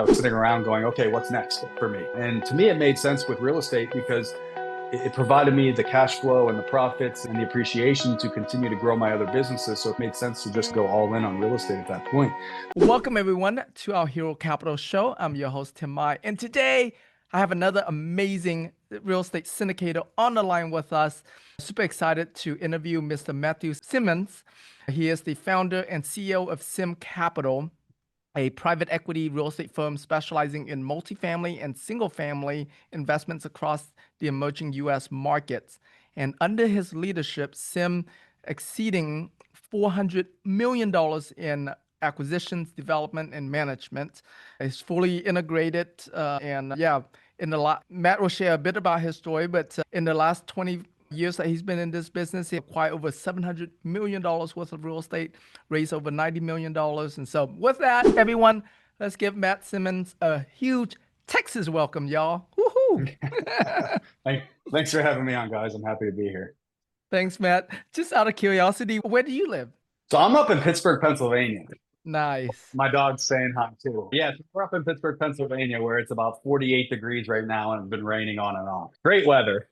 I was sitting around going, okay, what's next for me? And to me, it made sense with real estate because it provided me the cash flow and the profits and the appreciation to continue to grow my other businesses. So it made sense to just go all in on real estate at that point. Welcome, everyone, to our Hero Capital show. I'm your host, Tim Mai. And today, I have another amazing real estate syndicator on the line with us. Super excited to interview Mr. Mathew Simmons. He is the founder and CEO of Sim Capital, a private equity real estate firm specializing in multifamily and single family investments across the emerging US markets. And under his leadership, Sim exceeding $400 million in acquisitions, development, and management. It's fully integrated. Matt will share a bit about his story, but in the last 20 years that he's been in this business, he acquired over $700 million worth of real estate, raised over $90 million. And so with that, everyone, let's give Matt Simmons a huge Texas welcome, y'all. Woohoo! Thanks for having me on, guys. I'm happy to be here. Thanks, Matt. Just out of curiosity, where do you live? So I'm up in Pittsburgh, Pennsylvania. Nice. My dog's saying hi too. Yeah, we're up in Pittsburgh, Pennsylvania, where it's about 48 degrees right now and it's been raining on and off. Great weather.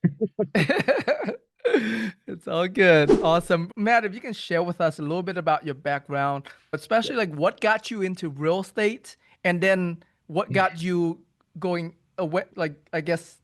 It's all good. Awesome. Matt, if you can share with us a little bit about your background, especially like what got you into real estate and then what got you going away, like I guess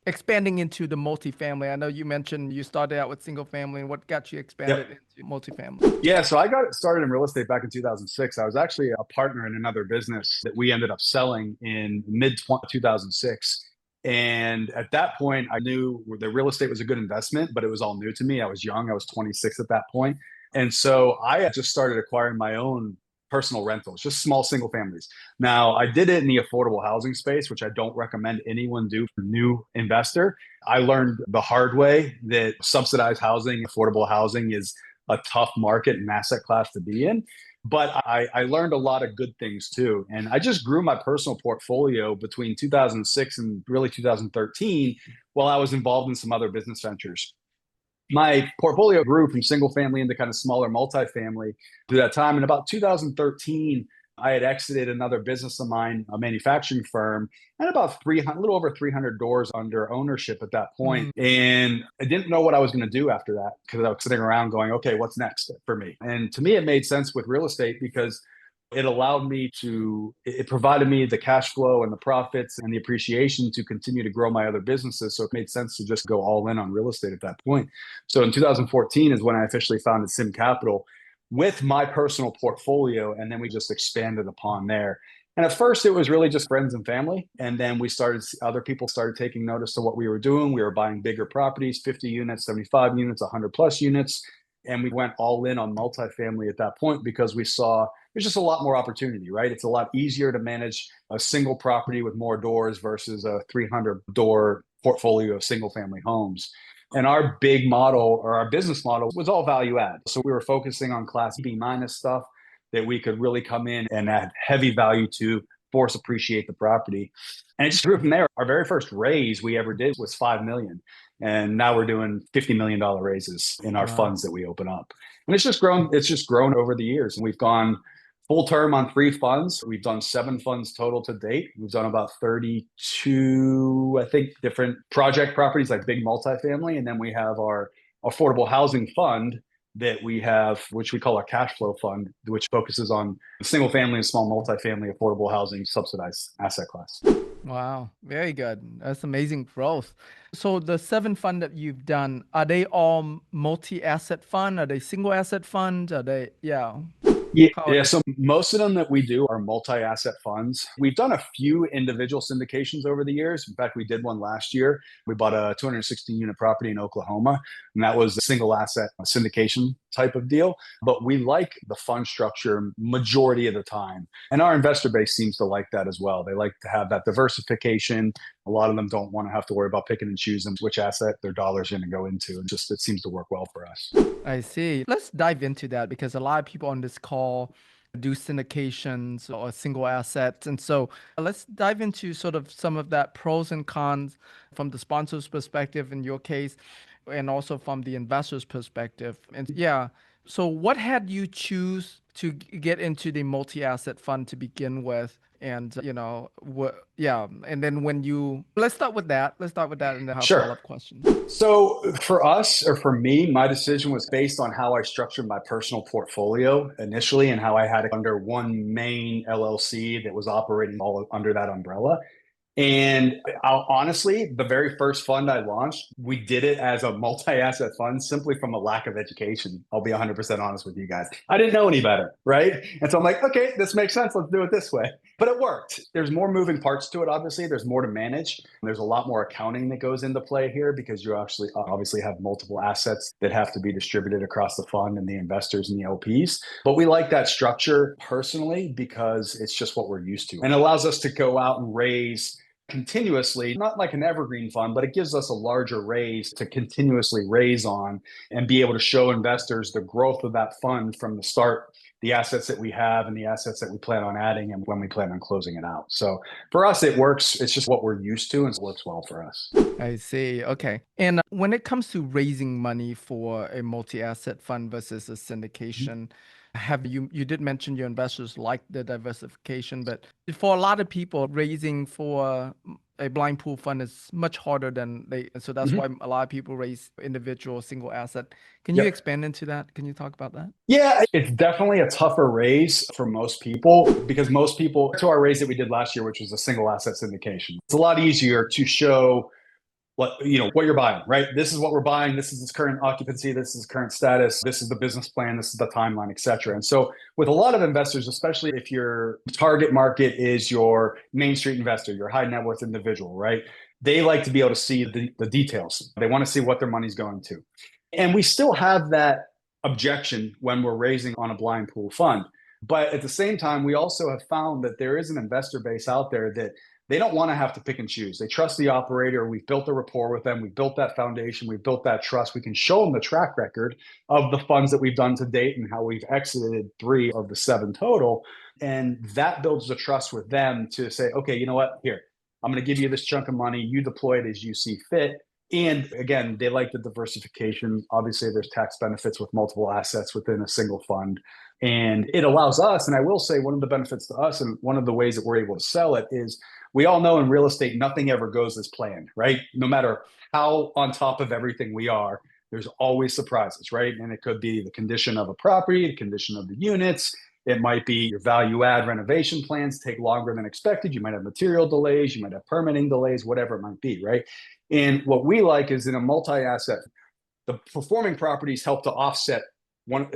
expanding into the multifamily. I know you mentioned you started out with single family and what got you expanded Yep. into multifamily. Yeah, so I got started in real estate back in 2006. I was actually a partner in another business that we ended up selling in mid 2006. And at that point, I knew the real estate was a good investment, but it was all new to me. I was young, I was 26 at that point. And so I had just started acquiring my own personal rentals, just small single families. Now, I did it in the affordable housing space, which I don't recommend anyone do for new investor. I learned the hard way that subsidized housing, affordable housing is a tough market and asset class to be in. But I learned a lot of good things too. And I just grew my personal portfolio between 2006 and really 2013 while I was involved in some other business ventures. My portfolio grew from single family into kind of smaller multifamily through that time. In about 2013, I had exited another business of mine, a manufacturing firm, and about 300, a little over 300 doors under ownership at that point. And I didn't know what I was going to do after that because I was sitting around going, okay, what's next for me? And to me, it made sense with real estate because it provided me the cash flow and the profits and the appreciation to continue to grow my other businesses. So it made sense to just go all in on real estate at that point. So in 2014 is when I officially founded Sim Capital with my personal portfolio. And then we just expanded upon there. And at first it was really just friends and family. And then other people started taking notice of what we were doing. We were buying bigger properties, 50 units, 75 units, 100 plus units. And we went all in on multifamily at that point because we saw there's just a lot more opportunity, right? It's a lot easier to manage a single property with more doors versus a 300 door portfolio of single family homes. And our big model or our business model was all value add. So we were focusing on class B minus stuff that we could really come in and add heavy value to force appreciate the property. And it just grew from there. Our very first raise we ever did was 5 million. And now we're doing $50 million raises in our funds that we open up. And it's just grown over the years. And we've gone full term on 3 funds. We've done 7 funds total to date. We've done about 32, I think, different project properties like big multifamily. And then we have our affordable housing fund that we have, which we call our cash flow fund, which focuses on single family and small multifamily affordable housing subsidized asset class. Wow, very good. That's amazing growth. So the 7 fund that you've done, are they all multi-asset fund? Are they single asset funds? Are they, yeah. Yeah. So most of them that we do are multi-asset funds. We've done a few individual syndications over the years. In fact, we did one last year. We bought a 216 unit property in Oklahoma, and that was a single asset syndication type of deal. But we like the fund structure majority of the time. And our investor base seems to like that as well. They like to have that diversification. A lot of them don't want to have to worry about picking and choosing which asset their dollars are going to go into. And just it seems to work well for us. I see. Let's dive into that because a lot of people on this call do syndications or single assets. And so let's dive into sort of some of that pros and cons from the sponsor's perspective in your case, and also from the investor's perspective. And yeah, so what had you choose to get into the multi-asset fund to begin with? And, what, yeah. And then let's start with that. And then have Sure. follow-up questions. So for us, or for me, my decision was based on how I structured my personal portfolio initially and how I had it under one main LLC that was operating all under that umbrella. And honestly, the very first fund I launched, we did it as a multi-asset fund simply from a lack of education. I'll be 100% honest with you guys. I didn't know any better, right? And so I'm like, okay, this makes sense. Let's do it this way. But it worked. There's more moving parts to it, obviously. There's more to manage. There's a lot more accounting that goes into play here because you actually obviously have multiple assets that have to be distributed across the fund and the investors and the LPs. But we like that structure personally because it's just what we're used to. And it allows us to go out and raise continuously, not like an evergreen fund, but it gives us a larger raise to continuously raise on and be able to show investors the growth of that fund from the start, the assets that we have and the assets that we plan on adding and when we plan on closing it out. So for us, it works. It's just what we're used to and it works well for us. I see. Okay. And when it comes to raising money for a multi-asset fund versus a syndication, you did mention your investors like the diversification, but for a lot of people, raising for a blind pool fund is much harder so that's why a lot of people raise individual single asset. Can you expand into that? Can you talk about that? Yeah, it's definitely a tougher raise for most people because most people, to our raise that we did last year, which was a single asset syndication, it's a lot easier to show what you're buying, right? This is what we're buying. This is its current occupancy. This is current status. This is the business plan. This is the timeline, et cetera. And so with a lot of investors, especially if your target market is your Main Street investor, your high net worth individual, right? They like to be able to see the details. They want to see what their money's going to. And we still have that objection when we're raising on a blind pool fund. But at the same time, we also have found that there is an investor base out there that they don't want to have to pick and choose. They trust the operator. We've built a rapport with them. We've built that foundation. We've built that trust. We can show them the track record of the funds that we've done to date and how we've exited 3 of the 7 total. And that builds the trust with them to say, okay, you know what? Here, I'm going to give you this chunk of money. You deploy it as you see fit. And again, they like the diversification. Obviously, there's tax benefits with multiple assets within a single fund. And it allows us, and I will say one of the benefits to us and one of the ways that we're able to sell it is we all know in real estate, nothing ever goes as planned, right? No matter how on top of everything we are, there's always surprises, right? And it could be the condition of a property, the condition of the units. It might be your value add renovation plans take longer than expected. You might have material delays. You might have permitting delays, whatever it might be, right? And what we like is in a multi-asset, the performing properties help to offset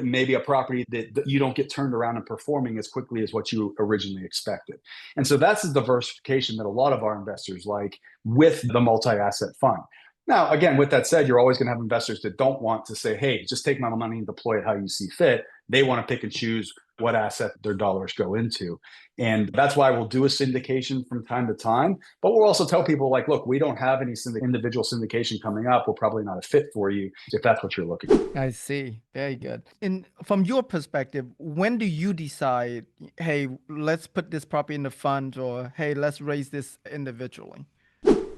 maybe a property that you don't get turned around and performing as quickly as what you originally expected. And so that's the diversification that a lot of our investors like with the multi-asset fund. Now, again, with that said, you're always going to have investors that don't want to say, hey, just take my money and deploy it how you see fit. They want to pick and choose what asset their dollars go into. And that's why we'll do a syndication from time to time. But we'll also tell people like, look, we don't have any individual syndication coming up. We're probably not a fit for you if that's what you're looking for. I see. Very good. And from your perspective, when do you decide, hey, let's put this property in the fund, or hey, let's raise this individually?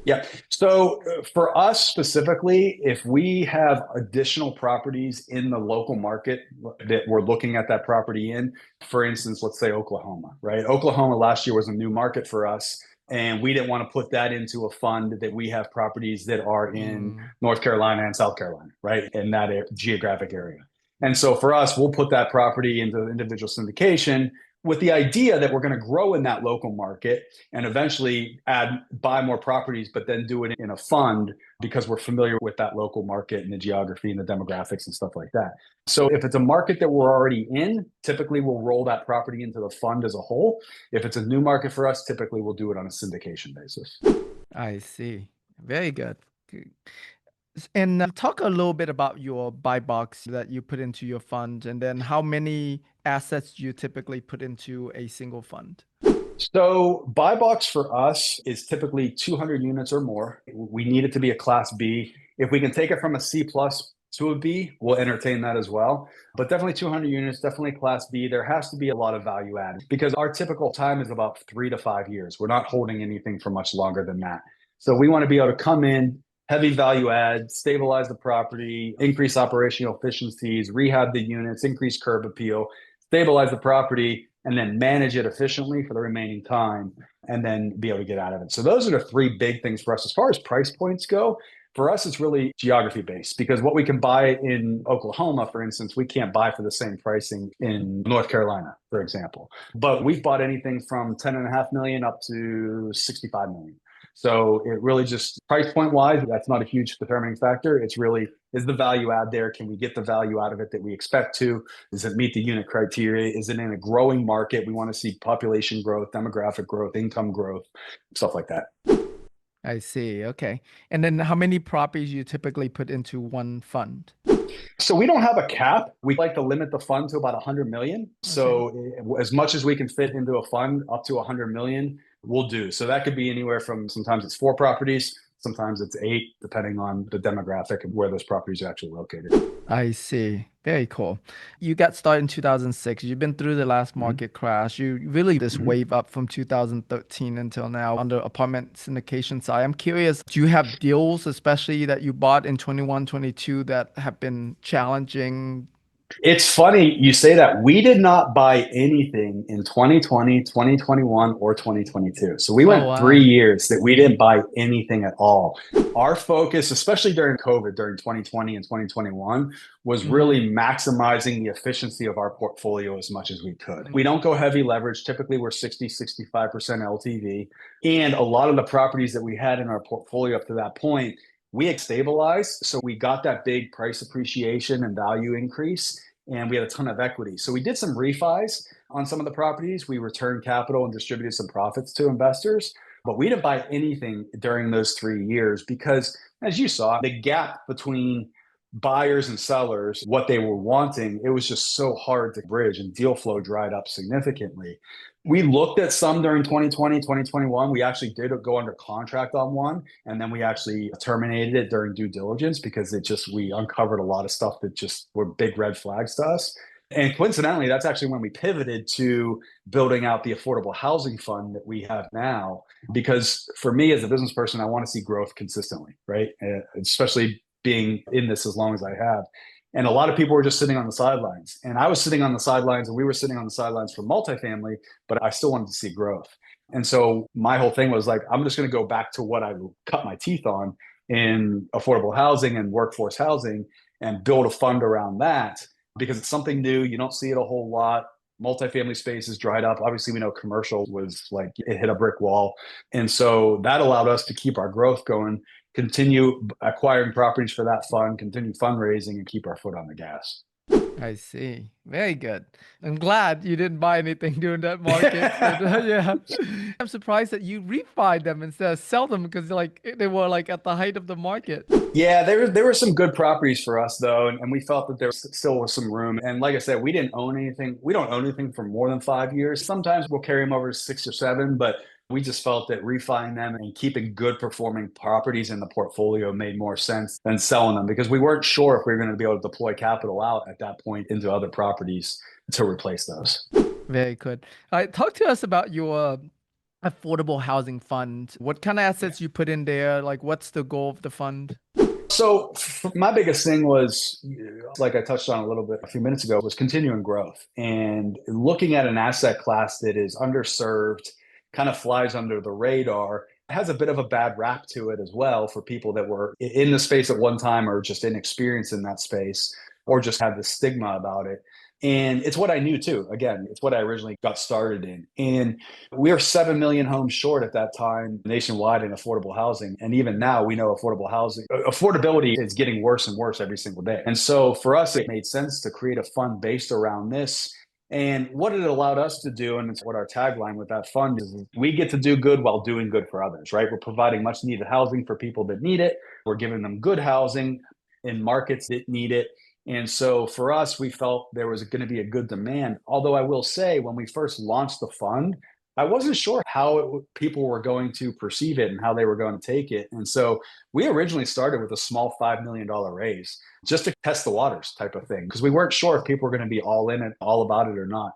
Yeah. So for us specifically, if we have additional properties in the local market that we're looking at that property in, for instance, let's say Oklahoma, right? Oklahoma last year was a new market for us. And we didn't want to put that into a fund that we have properties that are in North Carolina and South Carolina, right? In that geographic area. And so for us, we'll put that property into the individual syndication with the idea that we're going to grow in that local market and eventually buy more properties, but then do it in a fund because we're familiar with that local market and the geography and the demographics and stuff like that. So if it's a market that we're already in, typically we'll roll that property into the fund as a whole. If it's a new market for us, typically we'll do it on a syndication basis. I see. Very good. And talk a little bit about your buy box that you put into your fund, and then how many assets do you typically put into a single fund? So buy box for us is typically 200 units or more. We need it to be a class B. If we can take it from a C plus to a B, we'll entertain that as well. But definitely 200 units, definitely class B. There has to be a lot of value added because our typical time is about 3 to 5 years. We're not holding anything for much longer than that. So we want to be able to come in, heavy value add, stabilize the property, increase operational efficiencies, rehab the units, increase curb appeal, stabilize the property, and then manage it efficiently for the remaining time, and then be able to get out of it. So those are the three big things for us. As far as price points go, for us, it's really geography based, because what we can buy in Oklahoma, for instance, we can't buy for the same pricing in North Carolina, for example. But we've bought anything from 10.5 million up to 65 million. So it really just price point wise, that's not a huge determining factor. It's really, is the value add there? Can we get the value out of it that we expect to? Does it meet the unit criteria? Is it in a growing market? We want to see population growth, demographic growth, income growth, stuff like that. I see. Okay. And then how many properties you typically put into one fund? So we don't have a cap. We like to limit the fund to about 100 million. Okay. So as much as we can fit into a fund, up to 100 million, we'll do. So that could be anywhere from, sometimes it's 4 properties, sometimes it's 8, depending on the demographic of where those properties are actually located. I see. Very cool. You got started in 2006. You've been through the last market crash. You really this wave up from 2013 until now on the apartment syndication side. I'm curious, do you have deals, especially that you bought in 21, 22, that have been challenging? It's funny you say that. We did not buy anything in 2020, 2021, or 2022. So we went 3 years that we didn't buy anything at all. Our focus, especially during COVID, during 2020 and 2021, was really maximizing the efficiency of our portfolio as much as we could. We don't go heavy leverage. Typically, we're 60, 65% LTV. And a lot of the properties that we had in our portfolio up to that point, we had stabilized. So we got that big price appreciation and value increase, and we had a ton of equity. So we did some refis on some of the properties. We returned capital and distributed some profits to investors, but we didn't buy anything during those 3 years because, as you saw, the gap between buyers and sellers, what they were wanting, it was just so hard to bridge, and deal flow dried up significantly. We looked at some during 2020, 2021. We actually did go under contract on one, and then we actually terminated it during due diligence because we uncovered a lot of stuff that just were big red flags to us. And coincidentally, that's actually when we pivoted to building out the affordable housing fund that we have now. Because for me as a business person, I want to see growth consistently, right? Especially being in this as long as I have. And a lot of people were just sitting on the sidelines. And I was sitting on the sidelines, and we were sitting on the sidelines for multifamily, but I still wanted to see growth. And so my whole thing was like, I'm just going to go back to what I cut my teeth on in affordable housing and workforce housing and build a fund around that, because it's something new. You don't see it a whole lot. Multifamily space is dried up. Obviously, we know commercial was like, it hit a brick wall. And so that allowed us to keep our growth going, continue acquiring properties for that fund, continue fundraising, and keep our foot on the gas. I see. Very good. I'm glad you didn't buy anything during that market. Yeah. I'm surprised that you refied them instead of sell them, because they were like at the height of the market. Yeah, there were some good properties for us though, and we felt that there still was some room. And like I said, we didn't own anything. We don't own anything for more than 5 years. Sometimes we'll carry them over 6 or 7, but we just felt that refining them and keeping good performing properties in the portfolio made more sense than selling them, because we weren't sure if we were going to be able to deploy capital out at that point into other properties to replace those. Very good. All right, talk to us about your affordable housing fund. What kind of assets you put in there? Like, what's the goal of the fund? So my biggest thing was, like I touched on a little bit a few minutes ago, was continuing growth and looking at an asset class that is underserved, kind of flies under the radar, has a bit of a bad rap to it as well for people that were in the space at one time or just inexperienced in that space or just had the stigma about it. And it's what I knew too. Again, it's what I originally got started in. And we are 7 million homes short at that time nationwide in affordable housing. And even now we know affordability is getting worse and worse every single day. And so for us, it made sense to create a fund based around this. And what it allowed us to do, and it's what our tagline with that fund is, we get to do good while doing good for others, right? We're providing much needed housing for people that need it. We're giving them good housing in markets that need it. And so for us, we felt there was going to be a good demand. Although I will say, when we first launched the fund, I wasn't sure how people were going to perceive it and how they were going to take it. And so we originally started with a small $5 million raise just to test the waters type of thing, because we weren't sure if people were going to be all in it, all about it or not.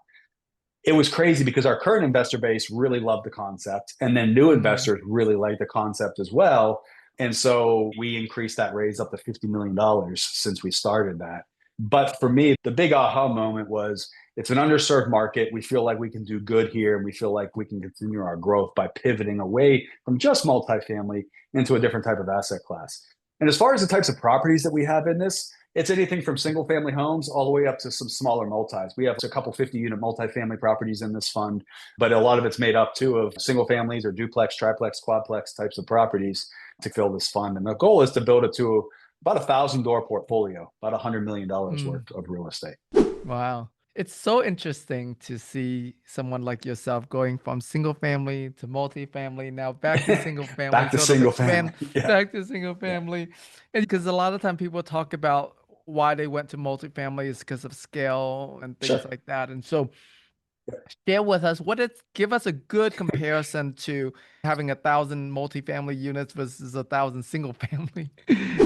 It was crazy because our current investor base really loved the concept, and then new investors really liked the concept as well. And so we increased that raise up to $50 million since we started that. But for me, the big aha moment was it's an underserved market. We feel like we can do good here, and we feel like we can continue our growth by pivoting away from just multifamily into a different type of asset class. And as far as the types of properties that we have in this, it's anything from single family homes all the way up to some smaller multis. We have a couple 50-unit multifamily properties in this fund, but a lot of it's made up too of single families or duplex, triplex, quadplex types of properties to fill this fund. And the goal is to build it to about 1,000-door portfolio, about $100 million worth of real estate. Wow. It's so interesting to see someone like yourself going from single family to multifamily, now back to single family, Back to sort of single family. expand Yeah. back to single Yeah. family. And because a lot of time people talk about why they went to multifamily is because of scale and things Sure. like that. And so share with us give us a good comparison to having 1,000 multifamily units versus 1,000 single family.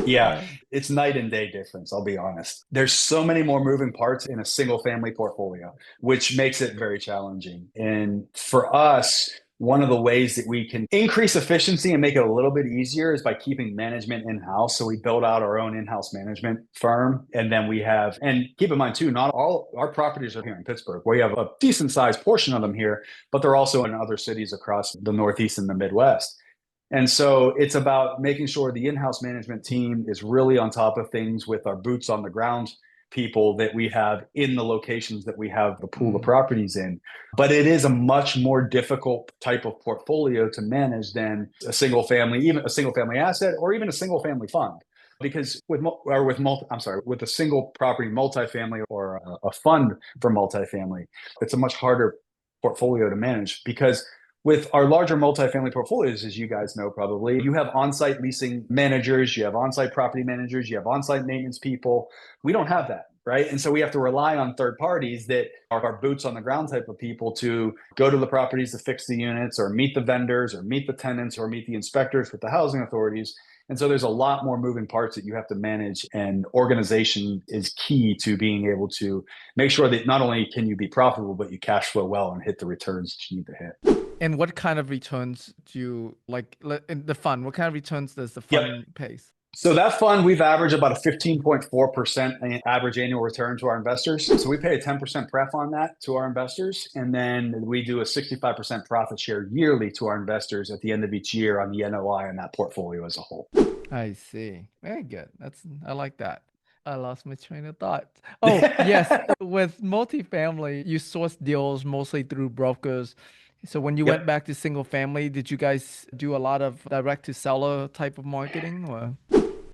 Yeah, Uh, it's night and day difference, I'll be honest. There's so many more moving parts in a single family portfolio, which makes it very challenging. And for us, one of the ways that we can increase efficiency and make it a little bit easier is by keeping management in-house. So we build out our own in-house management firm. And then we have, and keep in mind too, not all our properties are here in Pittsburgh. We have a decent sized portion of them here, but they're also in other cities across the Northeast and the Midwest. And so it's about making sure the in-house management team is really on top of things with our boots on the ground people that we have in the locations that we have the pool of mm, properties in. But it is a much more difficult type of portfolio to manage than a single family, even a single family asset, or even a single family fund. Because with a single property multifamily or a fund for multifamily, it's a much harder portfolio to manage because with our larger multifamily portfolios, as you guys know, probably, you have on-site leasing managers, you have on-site property managers, you have on-site maintenance people. We don't have that, right? And so we have to rely on third parties that are our boots on the ground type of people to go to the properties to fix the units or meet the vendors or meet the tenants or meet the inspectors with the housing authorities. And so there's a lot more moving parts that you have to manage, and organization is key to being able to make sure that not only can you be profitable, but you cash flow well and hit the returns that you need to hit. and what kind of returns do you like in the fund? What kind of returns does the Yep. fund pays? So that fund, we've averaged about a 15.4% average annual return to our investors. So we pay a 10% pref on that to our investors. And then we do a 65% profit share yearly to our investors at the end of each year on the NOI in that portfolio as a whole. I see. Very good. I like that. I lost my train of thought. Oh, yes. With multifamily, you source deals mostly through brokers. So when you went Yep. back to single family, did you guys do a lot of direct to seller type of marketing or?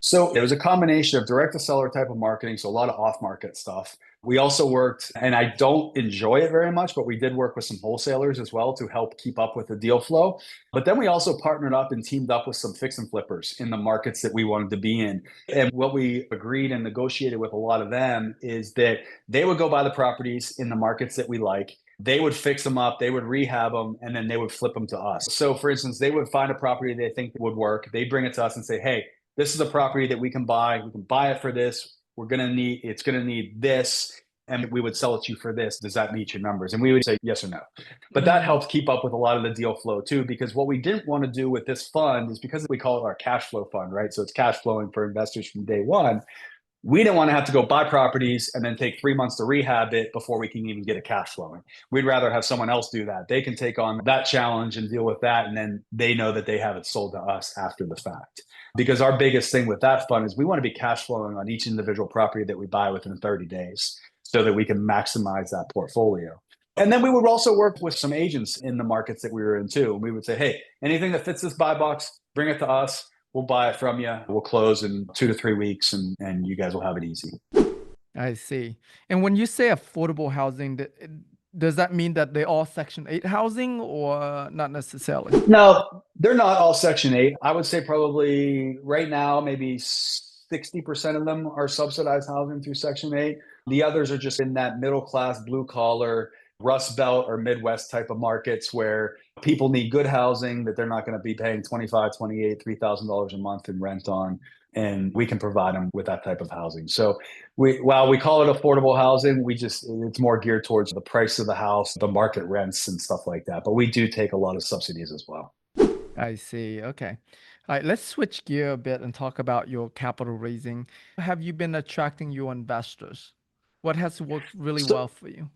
So it was a combination of direct to seller type of marketing, so a lot of off market stuff. We also worked, and I don't enjoy it very much, but we did work with some wholesalers as well to help keep up with the deal flow. But then we also partnered up and teamed up with some fix and flippers in the markets that we wanted to be in. And what we agreed and negotiated with a lot of them is that they would go buy the properties in the markets that we like. They would fix them up, they would rehab them, and then they would flip them to us. So, for instance, they would find a property they think would work. They'd bring it to us and say, hey, this is a property that we can buy. We can buy it for this. It's going to need this. And we would sell it to you for this. Does that meet your numbers? And we would say yes or no. But that Mm, helps keep up with a lot of the deal flow too, because what we didn't want to do with this fund is because we call it our cash flow fund, right? So it's cash flowing for investors from day one. We didn't want to have to go buy properties and then take 3 months to rehab it before we can even get a cash flowing. We'd rather have someone else do that. They can take on that challenge and deal with that. And then they know that they have it sold to us after the fact. Because our biggest thing with that fund is we want to be cash flowing on each individual property that we buy within 30 days so that we can maximize that portfolio. And then we would also work with some agents in the markets that we were in too. And we would say, hey, anything that fits this buy box, bring it to us. We'll buy it from you. We'll close in 2 to 3 weeks, and you guys will have it easy. I see. And when you say affordable housing, does that mean that they're all Section 8 housing or not necessarily? No, they're not all Section 8. I would say probably right now, maybe 60% of them are subsidized housing through Section 8. The others are just in that middle class, blue collar, Rust Belt or Midwest type of markets where people need good housing that they're not going to be paying 25, 28, $3,000 a month in rent on. And we can provide them with that type of housing. So while we call it affordable housing, it's more geared towards the price of the house, the market rents and stuff like that. But we do take a lot of subsidies as well. I see. Okay. All right, let's switch gear a bit and talk about your capital raising. Have you been attracting your investors? What has worked really So well for you?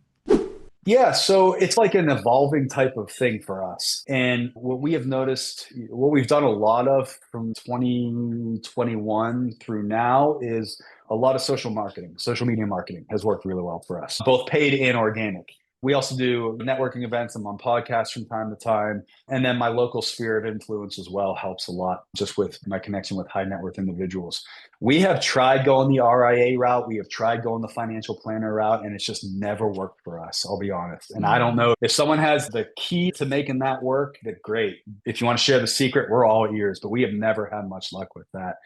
yeah, so it's like an evolving type of thing for us. And what we have noticed, what we've done a lot of from 2021 through now is a lot of social marketing. Social media marketing has worked really well for us, both paid and organic. We also do networking events. I'm on podcasts from time to time. And then my local sphere of influence as well helps a lot just with my connection with high net worth individuals. We have tried going the RIA route. We have tried going the financial planner route, and it's just never worked for us. I'll be honest. And I don't Mm. know if someone has the key to making that work, that great. If you want to share the secret, we're all ears, but we have never had much luck with that.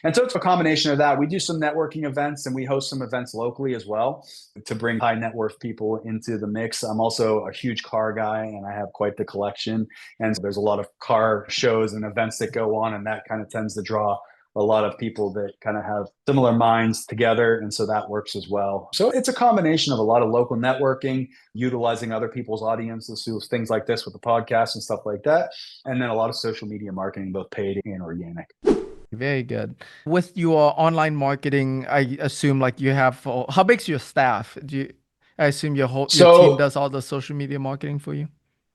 And so it's a combination of that. We do some networking events and we host some events locally as well to bring high net worth people into the mix. I'm also a huge car guy and I have quite the collection. And so there's a lot of car shows and events that go on, and that kind of tends to draw a lot of people that kind of have similar minds together. And so that works as well. So it's a combination of a lot of local networking, utilizing other people's audiences, so things like this with the podcast and stuff like that. And then a lot of social media marketing, both paid and organic. Very good. With your online marketing, I assume like you have, how big's your staff? I assume your team So does all the social media marketing for you?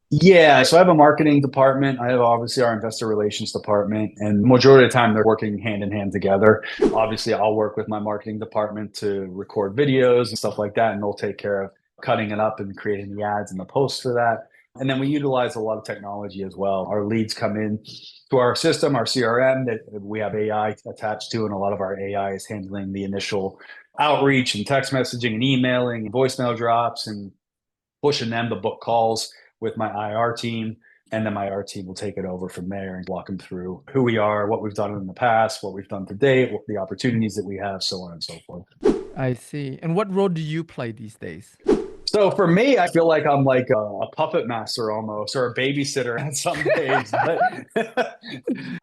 yeah, so I have a marketing department. I have obviously our investor relations department, and majority of the time they're working hand in hand together. Obviously, I'll work with my marketing department to record videos and stuff like that, and they'll take care of cutting it up and creating the ads and the posts for that. And then we utilize a lot of technology as well. Our leads come in to our system, our CRM that we have AI attached to, and a lot of our AI is handling the initial outreach and text messaging and emailing and voicemail drops and pushing them to book calls with my IR team. And then my IR team will take it over from there and walk them through who we are, what we've done in the past, what we've done to date, what the opportunities that we have, so on and so forth. I see. And what role do you play these days? So for me, I feel like I'm like a puppet master almost, or a babysitter at some days. But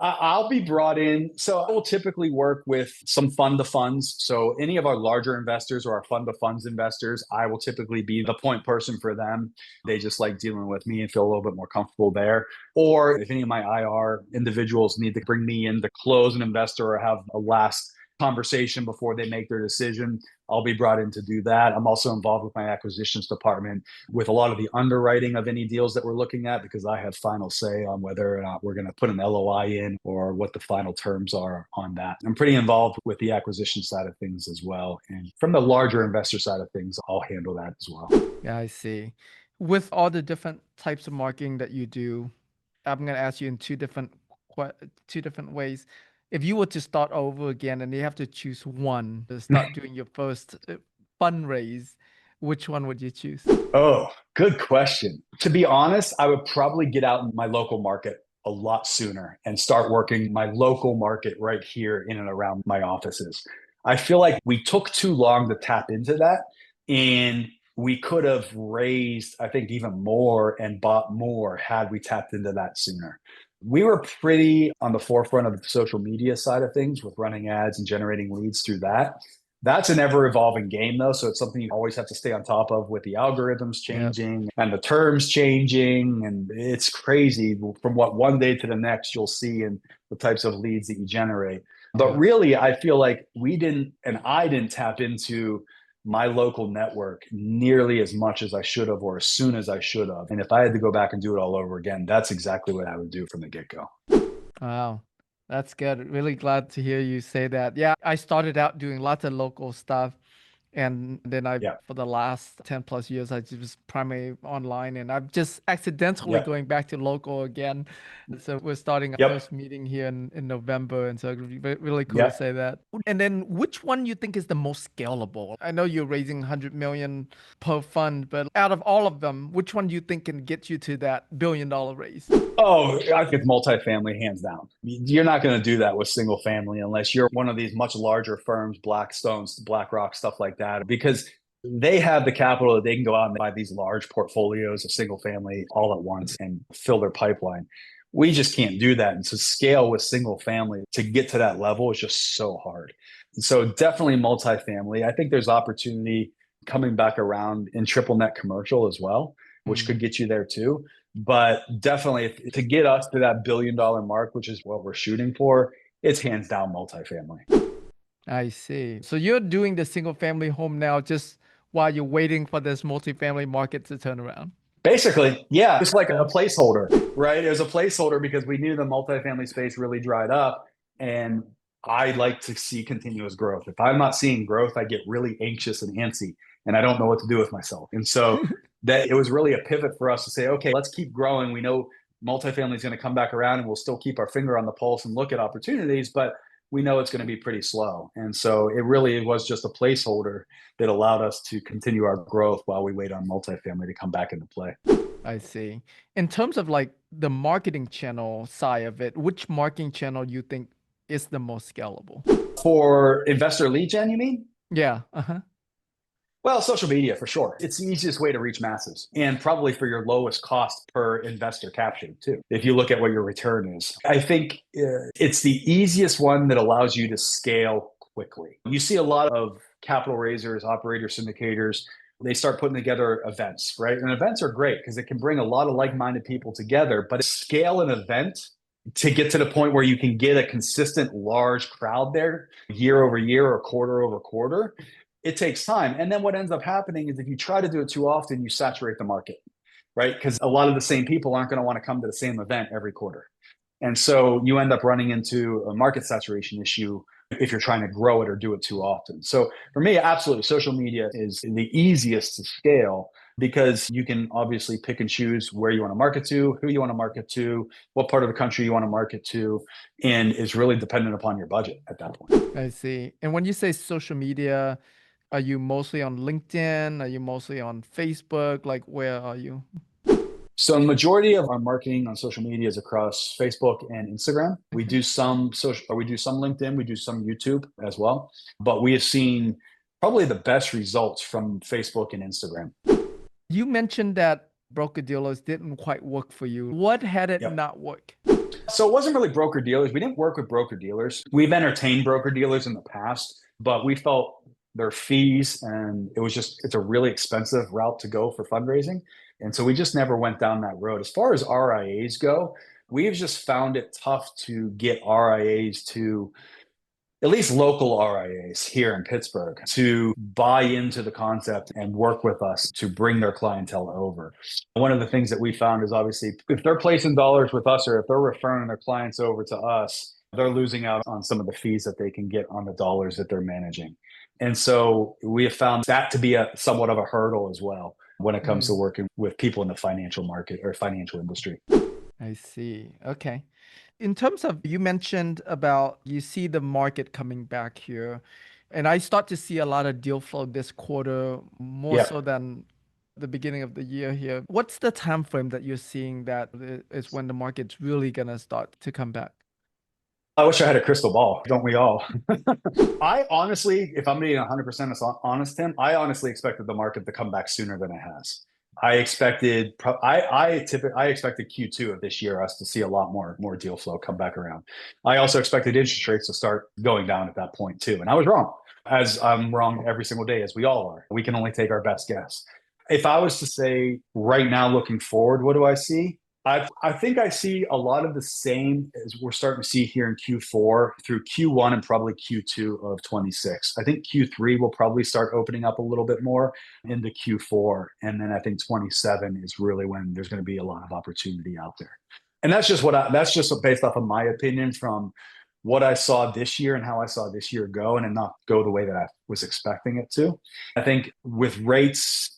I'll be brought in. So I will typically work with some fund to funds. So any of our larger investors or our fund to funds investors, I will typically be the point person for them. They just like dealing with me and feel a little bit more comfortable there. Or if any of my IR individuals need to bring me in to close an investor or have a last conversation before they make their decision, I'll be brought in to do that. I'm also involved with my acquisitions department with a lot of the underwriting of any deals that we're looking at, because I have final say on whether or not we're going to put an LOI in or what the final terms are on that. I'm pretty involved with the acquisition side of things as well. And from the larger investor side of things, I'll handle that as well. Yeah, I see. With all the different types of marketing that you do, I'm gonna ask you in two different ways. If you were to start over again and you have to choose one to start doing your first fundraise, which one would you choose? Oh, good question. To be honest, I would probably get out in my local market a lot sooner and start working my local market right here in and around my offices. I feel like we took too long to tap into that, and we could have raised, I think, even more and bought more had we tapped into that sooner. We were pretty on the forefront of the social media side of things with running ads and generating leads through that. That's an ever evolving game, though. So it's something you always have to stay on top of with the algorithms Yeah. changing and the terms changing. And it's crazy from what one day to the next you'll see and the types of leads that you generate. But Yeah. really, I feel like we didn't, and I didn't tap into my local network nearly as much as I should have or as soon as I should have. And if I had to go back and do it all over again, that's exactly what I would do from the get go. Wow. That's good. Really glad to hear you say that. Yeah, I started out doing lots of local stuff. And then Yeah. for the last 10 plus years, I was primarily online, and I'm just accidentally Yep. going back to local again. And so we're starting our Yep. first meeting here in November. And so it'd be really cool to Yep. say that. And then which one you think is the most scalable? I know you're raising 100 million per fund, but out of all of them, which one do you think can get you to that $1 billion raise? Oh, I think it's multifamily, hands down. You're not going to do that with single family unless you're one of these much larger firms, Blackstones, BlackRock, stuff like that, because they have the capital that they can go out and buy these large portfolios of single family all at once and fill their pipeline. We just can't do that. And to scale with single family to get to that level is just so hard. So definitely multifamily. I think there's opportunity coming back around in triple net commercial as well, which Mm, could get you there too. But definitely, to get us to that $1 billion mark, which is what we're shooting for, it's hands down multifamily. I see. So you're doing the single family home now just while you're waiting for this multifamily market to turn around. Basically, yeah, it's like a Yeah. placeholder, right? It was a placeholder because we knew the multifamily space really dried up, and I like to see continuous growth. If I'm not seeing growth, I get really anxious and antsy, and I don't know what to do with myself. And so that it was really a pivot for us to say, okay, let's keep growing. We know multifamily is going to come back around, and we'll still keep our finger on the pulse and look at opportunities, but we know it's going to be pretty slow. And so it really was just a placeholder that allowed us to continue our growth while we wait on multifamily to come back into play. I see. In terms of like the marketing channel side of it, which marketing channel you think is the most scalable? For investor lead gen, you mean? Yeah. Uh-huh. Well, social media for sure. It's the easiest way to reach masses and probably for your lowest cost per investor captured too. If you look at what your return is, I think it's the easiest one that allows you to scale quickly. You see a lot of capital raisers, operators, syndicators. They start putting together events, right? And events are great because it can bring a lot of like-minded people together, but scale an event to get to the point where you can get a consistent large crowd there year over year or quarter over quarter, it takes time. And then what ends up happening is if you try to do it too often, you saturate the market, right? Because a lot of the same people aren't going to want to come to the same event every quarter. And so you end up running into a market saturation issue if you're trying to grow it or do it too often. So for me, absolutely, social media is the easiest to scale because you can obviously pick and choose where you want to market to, who you want to market to, what part of the country you want to market to, and is really dependent upon your budget at that point. I see. And when you say social media, are you mostly on LinkedIn? Are you mostly on Facebook? Like, where are you? So the majority of our marketing on social media is across Facebook and Instagram. We Okay. do some social, or we do some LinkedIn, we do some YouTube as well. But we have seen probably the best results from Facebook and Instagram. You mentioned that broker dealers didn't quite work for you. What had it Yep. not work? So it wasn't really broker dealers. We didn't work with broker dealers. We've entertained broker dealers in the past, but we felt their fees and it's a really expensive route to go for fundraising. And so we just never went down that road. As far as RIAs go, we've just found it tough to get RIAs to at least local RIAs here in Pittsburgh to buy into the concept and work with us to bring their clientele over. One of the things that we found is obviously if they're placing dollars with us or if they're referring their clients over to us, they're losing out on some of the fees that they can get on the dollars that they're managing. And so we have found that to be a somewhat of a hurdle as well when it comes to Mm, working with people in the financial market or financial industry. I see. Okay. In terms of, you mentioned about you see the market coming back here, and I start to see a lot of deal flow this quarter, more Yeah. so than the beginning of the year here. What's the time frame that you're seeing that is when the market's really gonna start to come back? I wish I had a crystal ball. Don't we all? I honestly, if I'm being 100% honest, Tim, I honestly expected the market to come back sooner than it has. I expected, I expected Q2 of this year us to see a lot more deal flow come back around. I also expected interest rates to start going down at that point too, and I was wrong, as I'm wrong every single day, as we all are. We can only take our best guess. If I was to say right now, looking forward, what do I see? I think I see a lot of the same as we're starting to see here in Q4 through Q1 and probably Q2 of 26. I think Q3 will probably start opening up a little bit more into Q4. And then I think 27 is really when there's going to be a lot of opportunity out there. And that's just based off of my opinion from what I saw this year and how I saw this year go and not go the way that I was expecting it to. I think with rates,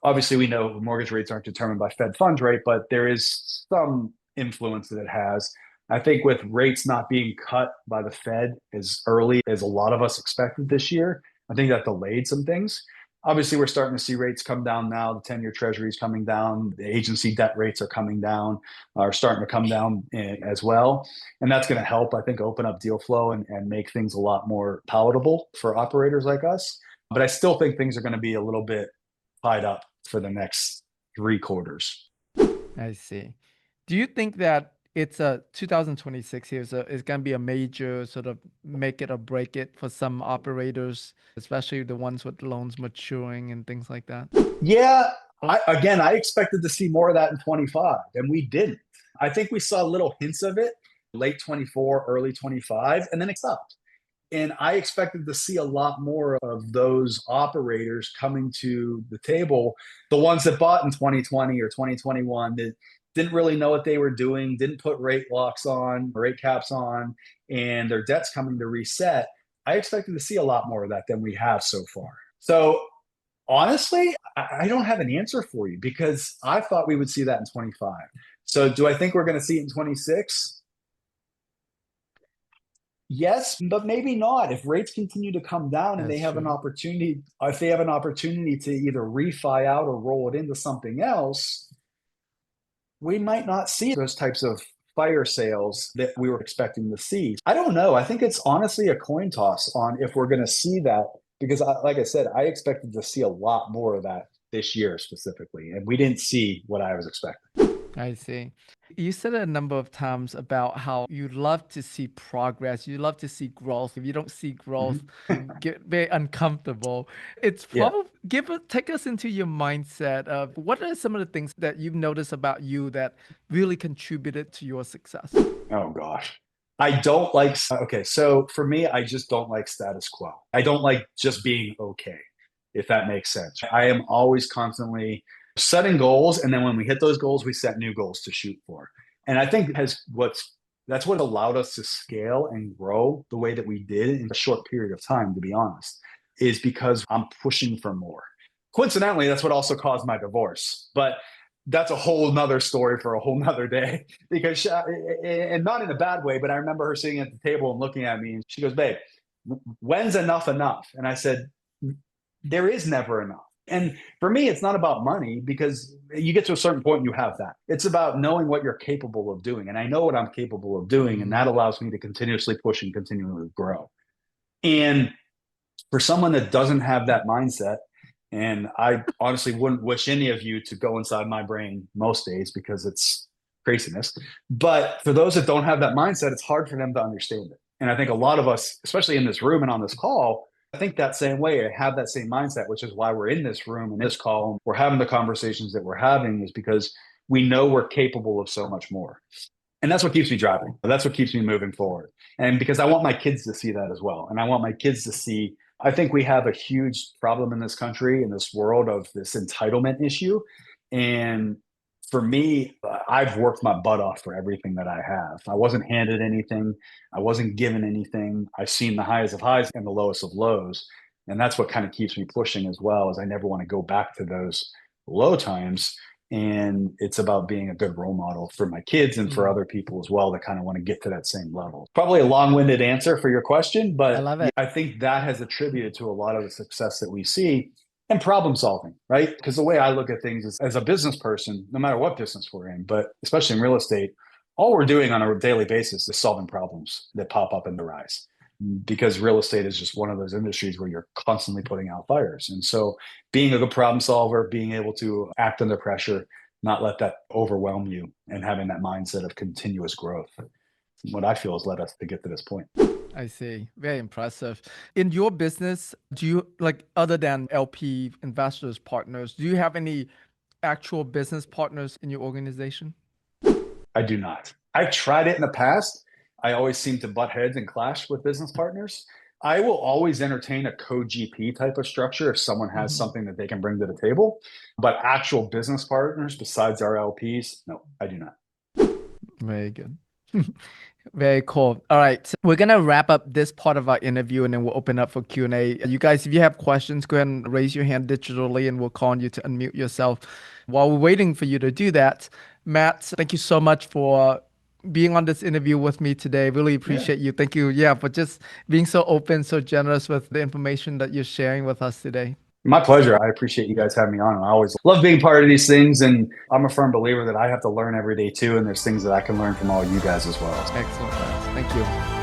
obviously we know mortgage rates aren't determined by Fed funds rate, but there is some influence that it has. I think with rates not being cut by the Fed as early as a lot of us expected this year, I think that delayed some things. Obviously, we're starting to see rates come down now. The 10-year treasury is coming down. The agency debt rates are coming down, are starting to come down as well. And that's going to help, I think, open up deal flow and make things a lot more palatable for operators like us. But I still think things are going to be a little bit tied up for the next 3 quarters. I see. Do you think that it's a 2026 here is going to be a major sort of make it or break it for some operators, especially the ones with loans maturing and things like that? Yeah, I expected to see more of that in 25, and we didn't. I think we saw little hints of it late 24, early 25, and then it stopped. And I expected to see a lot more of those operators coming to the table, the ones that bought in 2020 or 2021 that didn't really know what they were doing, didn't put rate locks on, rate caps on, and their debt's coming to reset. I expected to see a lot more of that than we have so far. So honestly, I don't have an answer for you because I thought we would see that in 25. So do I think we're going to see it in 26? Yes, but maybe not. If rates continue to come down and they That's have an true. opportunity, if they have an opportunity to either refi out or roll it into something else, we might not see those types of fire sales that we were expecting to see. I don't know. I think it's honestly a coin toss on if we're going to see that because, like I said, I expected to see a lot more of that this year specifically, and we didn't see what I was expecting. I see. You said it a number of times about how you love to see progress, you love to see growth. If you don't see growth, Mhm. you get very uncomfortable. It's Yeah. probably take us into your mindset of what are some of the things that you've noticed about you that really contributed to your success? Oh gosh. I don't like okay, so for me, I just don't like status quo. I don't like just being okay, if that makes sense. I am always constantly setting goals, and then when we hit those goals, we set new goals to shoot for. And I think that's what allowed us to scale and grow the way that we did in a short period of time, to be honest, is because I'm pushing for more. Coincidentally, that's what also caused my divorce. But that's a whole nother story for a whole nother day because and not in a bad way, but I remember her sitting at the table and looking at me and she goes, babe, when's enough enough? And I said, there is never enough. And for me, it's not about money because you get to a certain point and you have that. It's about knowing what you're capable of doing. And I know what I'm capable of doing. And that Mhm. allows me to continuously push and continually grow. And for someone that doesn't have that mindset, and I honestly wouldn't wish any of you to go inside my brain most days because it's craziness. But for those that don't have that mindset, it's hard for them to understand it. And I think a lot of us, especially in this room and on this call, I think that same way, I have that same mindset, which is why we're in this room, in this call, we're having the conversations that we're having, is because we know we're capable of so much more. And that's what keeps me driving. That's what keeps me moving forward. And because I want my kids to see that as well. And I want my kids to see, I think we have a huge problem in this country, in this world, of this entitlement issue. And for me, I've worked my butt off for everything that I have. I wasn't handed anything. I wasn't given anything. I've seen the highest of highs and the lowest of lows. And that's what kind of keeps me pushing as well, is I never want to go back to those low times. And it's about being a good role model for my kids and for Mm, other people as well that kind of want to get to that same level. Probably a long-winded answer for your question, I but love it. I think that has attributed to a lot of the success that we see and problem solving, right? Because the way I look at things is, as a business person, no matter what business we're in, but especially in real estate, all we're doing on a daily basis is solving problems that pop up in the rise, because real estate is just one of those industries where you're constantly putting out fires. And so being a good problem solver, being able to act under pressure, not let that overwhelm you, and having that mindset of continuous growth, what I feel has led us to get to this point. I see. Very impressive. In your business, do you like other than LP investors, partners, do you have any actual business partners in your organization? I do not. I've tried it in the past. I always seem to butt heads and clash with business partners. I will always entertain a co-GP type of structure if someone has Mhm. something that they can bring to the table. But actual business partners besides our LPs, no, I do not. Very good. Very cool. All right. So we're gonna wrap up this part of our interview and then we'll open up for Q&A. You guys, if you have questions, go ahead and raise your hand digitally and we'll call on you to unmute yourself. While we're waiting for you to do that, Matt, thank you so much for being on this interview with me today. Really Yeah. appreciate you. Thank you, yeah, for just being so open, so generous with the information that you're sharing with us today. My pleasure. I appreciate you guys having me on. And I always love being part of these things. And I'm a firm believer that I have to learn every day too. And there's things that I can learn from all you guys as well. Excellent, Matt. Thank you.